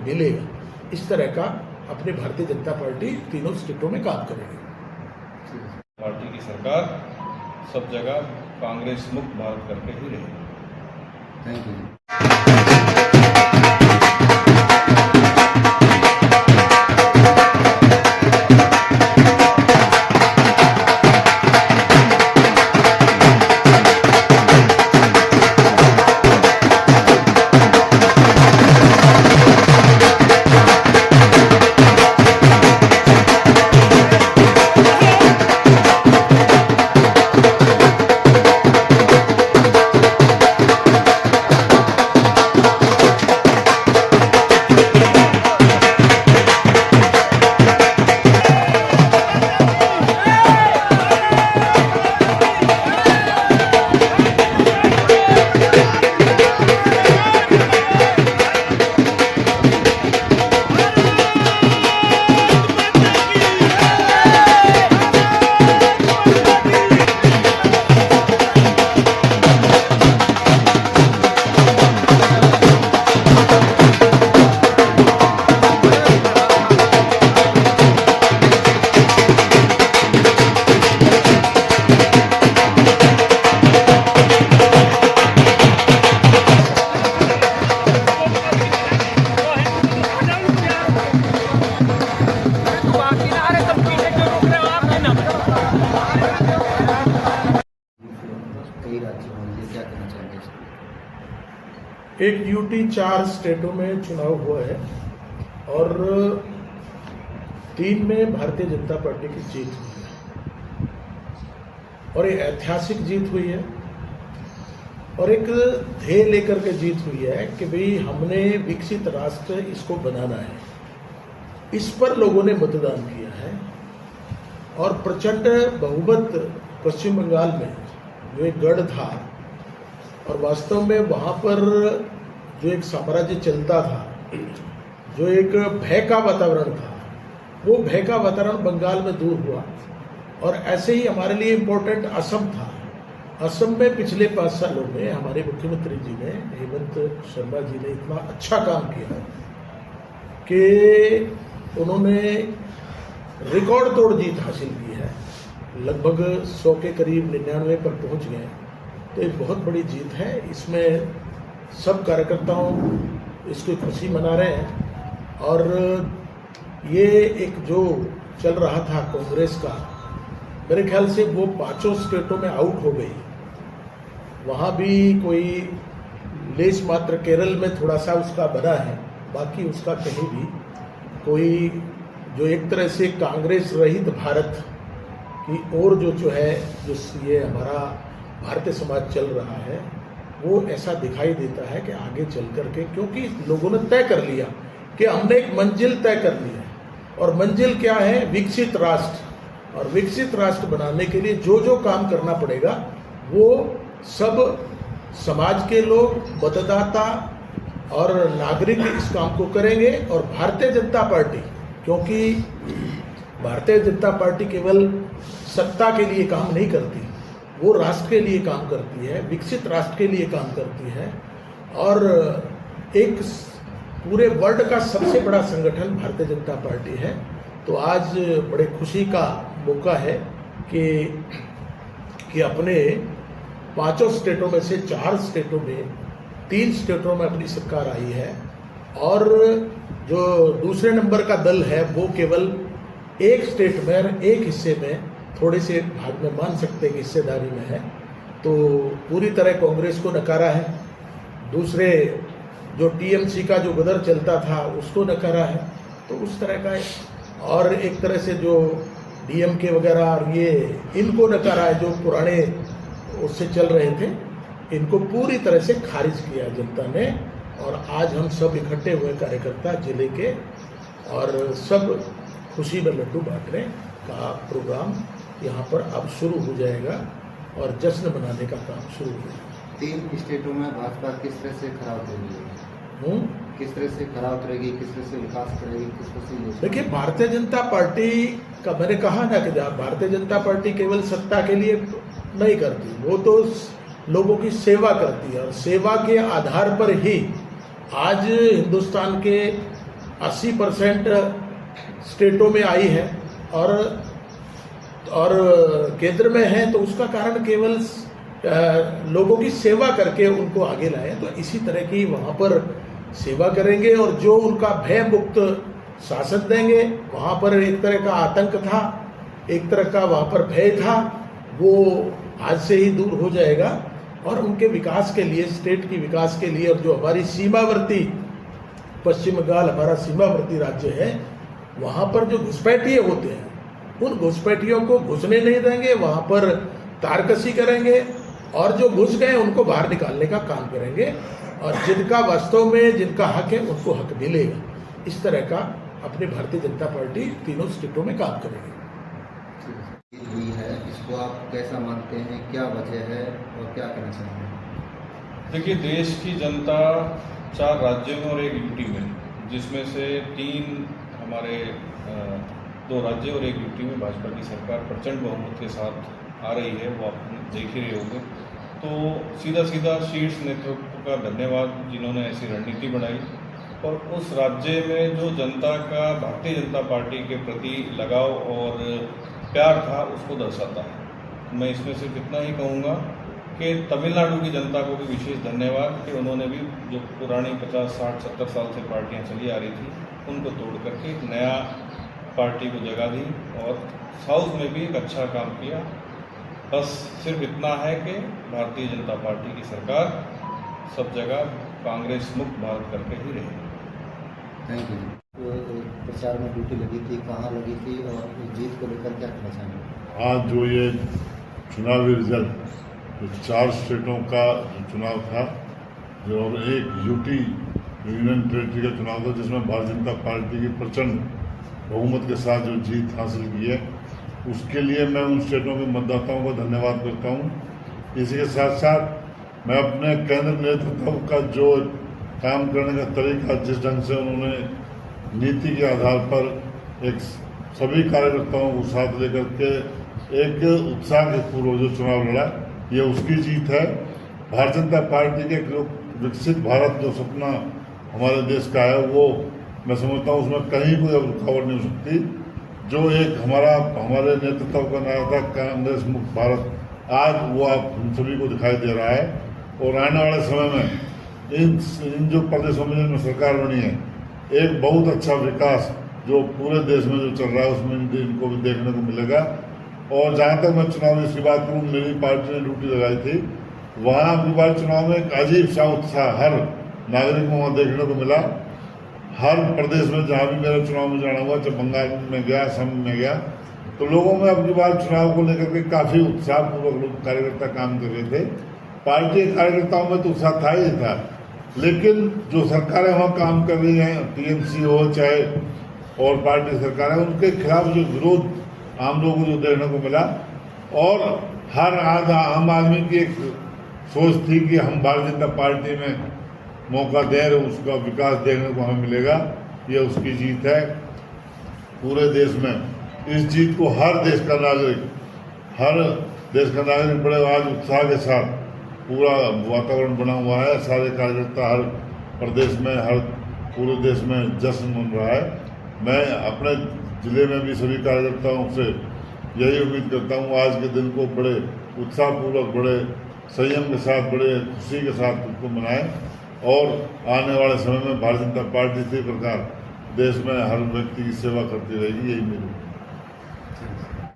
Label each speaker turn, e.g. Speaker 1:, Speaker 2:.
Speaker 1: मिलेगा, इस तरह का अपनी भारतीय जनता पार्टी तीनों स्टेटों में काम करेगी।
Speaker 2: पार्टी की सरकार सब जगह कांग्रेस मुक्त भारत करके ही रहेगी।
Speaker 3: Thank you. कई राज्यों में क्या कहना चाहेंगे?
Speaker 1: एक यूटी 4 स्टेटों में चुनाव हुआ है और 3 में भारतीय जनता पार्टी की जीत हुई है और ये ऐतिहासिक जीत हुई है और एक ध्येय लेकर के जीत हुई है कि भाई हमने विकसित राष्ट्र इसको बनाना है। इस पर लोगों ने मतदान किया है और प्रचंड बहुमत पश्चिम बंगाल में जो एक गढ़ था और वास्तव में वहाँ पर जो एक साम्राज्य चलता था, जो एक भय का वातावरण था, वो भय का वातावरण बंगाल में दूर हुआ। और ऐसे ही हमारे लिए इम्पोर्टेंट असम था। असम में पिछले 5 सालों में हमारे मुख्यमंत्री जी ने, हेमंत शर्मा जी ने इतना अच्छा काम किया कि उन्होंने रिकॉर्ड तोड़ जीत हासिल की है। लगभग 100 के करीब 99 पर पहुंच गए, तो एक बहुत बड़ी जीत है। इसमें सब कार्यकर्ताओं इसको खुशी मना रहे हैं और ये एक जो चल रहा था कांग्रेस का, मेरे ख्याल से वो 5 स्टेटों में आउट हो गई। वहाँ भी कोई लेस मात्र केरल में थोड़ा सा उसका बना है, बाकी उसका कहीं भी कोई जो एक तरह से कांग्रेस रहित भारत की और जो है जो ये हमारा भारतीय समाज चल रहा है, वो ऐसा दिखाई देता है कि आगे चल करके, क्योंकि लोगों ने तय कर लिया कि हमने एक मंजिल तय कर ली है और मंजिल क्या है? विकसित राष्ट्र। और विकसित राष्ट्र बनाने के लिए जो जो काम करना पड़ेगा वो सब समाज के लोग, मतदाता और नागरिक इस काम को करेंगे। और भारतीय जनता पार्टी, क्योंकि भारतीय जनता पार्टी केवल सत्ता के लिए काम नहीं करती, वो राष्ट्र के लिए काम करती है, विकसित राष्ट्र के लिए काम करती है। और एक पूरे वर्ल्ड का सबसे बड़ा संगठन भारतीय जनता पार्टी है। तो आज बड़े खुशी का मौका है कि अपने 5 स्टेटों में से 4 स्टेटों में, 3 स्टेटों में अपनी सरकार आई है और जो दूसरे नंबर का दल है वो केवल एक स्टेट में, एक हिस्से में, थोड़े से भाग में मान सकते हैं कि हिस्सेदारी में है, तो पूरी तरह कांग्रेस को नकारा है। दूसरे जो टीएमसी का जो गदर चलता था उसको नकारा है, तो उस तरह का है। और एक तरह से जो डीएमके वगैरह और ये इनको नकारा है, जो पुराने उससे चल रहे थे, इनको पूरी तरह से खारिज किया जनता ने। और आज हम सब इकट्ठे हुए कार्यकर्ता जिले के और सब खुशी में लड्डू बांटने का प्रोग्राम यहाँ पर अब शुरू हो जाएगा और जश्न मनाने का काम शुरू हो जाएगा।
Speaker 3: 3 स्टेटों में भाजपा किस तरह से खरा उतरेगी? किस तरह से खरा उतरेगी, किस तरह से विकास करेगी, किस तरह से?
Speaker 1: देखिए, भारतीय जनता पार्टी का मैंने कहा ना कि भारतीय जनता पार्टी केवल सत्ता के लिए नहीं करती, वो तो लोगों की सेवा करती है और सेवा के आधार पर ही आज हिंदुस्तान के 80% स्टेटों में आई है और केंद्र में है, तो उसका कारण केवल लोगों की सेवा करके उनको आगे लाए। तो इसी तरह की वहाँ पर सेवा करेंगे और जो उनका भय मुक्त शासन देंगे। वहाँ पर एक तरह का आतंक था, एक तरह का वहाँ पर भय था, वो आज से ही दूर हो जाएगा और उनके विकास के लिए, स्टेट की विकास के लिए, और जो हमारी सीमावर्ती पश्चिम बंगाल हमारा सीमावर्ती राज्य है, वहाँ पर जो घुसपैठिए होते हैं उन घुसपैठियों को घुसने नहीं देंगे, वहाँ पर तारकसी करेंगे और जो घुस गए उनको बाहर निकालने का काम करेंगे और जिनका वास्तव में जिनका हक है उनको हक मिलेगा। इस तरह का अपनी भारतीय जनता पार्टी तीनों स्टेटों में काम करेगी।
Speaker 3: हुई है, इसको आप कैसा मानते हैं, क्या वजह है और क्या कहना चाहेंगे?
Speaker 2: देखिए, देश की जनता 4 राज्यों में और 1 यूटी में, जिसमें से 3 हमारे 2 राज्य और 1 यूटी में भाजपा की सरकार प्रचंड बहुमत के साथ आ रही है, वो आप देख ही रहे होंगे। तो सीधा सीधा शीर्ष नेतृत्व का धन्यवाद जिन्होंने ऐसी रणनीति बनाई और उस राज्य में जो जनता का भारतीय जनता पार्टी के प्रति लगाव और प्यार था उसको दर्शाता है। मैं इसमें सिर्फ इतना ही कहूँगा कि तमिलनाडु की जनता को भी विशेष धन्यवाद कि उन्होंने भी जो पुरानी 50, 60, 70 साल से पार्टियां चली आ रही थी उनको तोड़ करके एक नया पार्टी को जगह दी और साउथ में भी एक अच्छा काम किया। बस सिर्फ इतना है कि भारतीय जनता पार्टी की सरकार सब जगह कांग्रेस मुक्त भारत करके ही रहेगी।
Speaker 3: Thank you. प्रचार में ड्यूटी लगी थी, कहाँ लगी थी और जीत को लेकर क्या कहना चाहेंगे?
Speaker 4: आज जो ये चुनावी रिजल्ट, जो 4 स्टेटों का जो चुनाव था, जो और 1 यूटी यूनियन टेरिटरी का चुनाव था, जिसमें भारतीय जनता पार्टी की प्रचंड बहुमत के साथ जो जीत हासिल की है, उसके लिए मैं उन स्टेटों के मतदाताओं को धन्यवाद करता हूँ। इसी के साथ साथ मैं अपने केंद्र नेतृत्व का जो काम करने का तरीका, जिस ढंग से उन्होंने नीति के आधार पर एक सभी कार्यकर्ताओं को साथ लेकर के एक उत्साह के पूर्व जो चुनाव लड़ा, ये उसकी जीत है। भारतीय जनता पार्टी के जो विकसित भारत जो सपना हमारे देश का है, वो मैं समझता हूँ उसमें कहीं कोई अब रुकावट नहीं हो सकती। जो एक हमारे नेतृत्व का नारा था कांग्रेस मुक्त भारत, आज वो आप हम सभी को दिखाई दे रहा है और आने वाले समय में इन जो प्रदेशों में जिनमें सरकार बनी है, एक बहुत अच्छा विकास जो पूरे देश में जो चल रहा है उसमें इनको भी देखने को मिलेगा। और जहाँ तक मैं चुनाव की बात करूँ, मेरी पार्टी ने ड्यूटी लगाई थी, वहाँ अगली बार चुनाव में एक अजीब सा उत्साह हर नागरिक को वहाँ देखने को मिला। हर प्रदेश में जहाँ भी मेरा चुनाव में जाना हुआ, जब बंगाल में गया, असम में गया, तो लोगों में अगली बार चुनाव को लेकर के काफ़ी उत्साहपूर्वक लोग कार्यकर्ता काम कर रहे थे। पार्टी के कार्यकर्ताओं में तो उत्साह था ही था, लेकिन जो सरकारें वहाँ काम कर रही हैं, टीएमसी हो चाहे और पार्टी सरकारें, उनके खिलाफ जो विरोध आम लोगों को जो देखने को मिला और हर आम आदमी की एक सोच थी कि हम भारतीय जनता पार्टी में मौका दें, उसका विकास देखने को हमें मिलेगा। यह उसकी जीत है पूरे देश में। इस जीत को हर देश का नागरिक बड़े आज उत्साह के साथ पूरा वातावरण बना हुआ है। सारे कार्यकर्ता हर प्रदेश में, हर पूरे देश में जश्न मन रहा है। मैं अपने ज़िले में भी सभी कार्यकर्ताओं से यही उम्मीद करता हूँ आज के दिन को बड़े उत्साहपूर्वक, बड़े संयम के साथ, बड़े खुशी के साथ उसको मनाएं और आने वाले समय में भारतीय जनता पार्टी इसी प्रकार देश में हर व्यक्ति की सेवा करती रहेगी, यही मेरी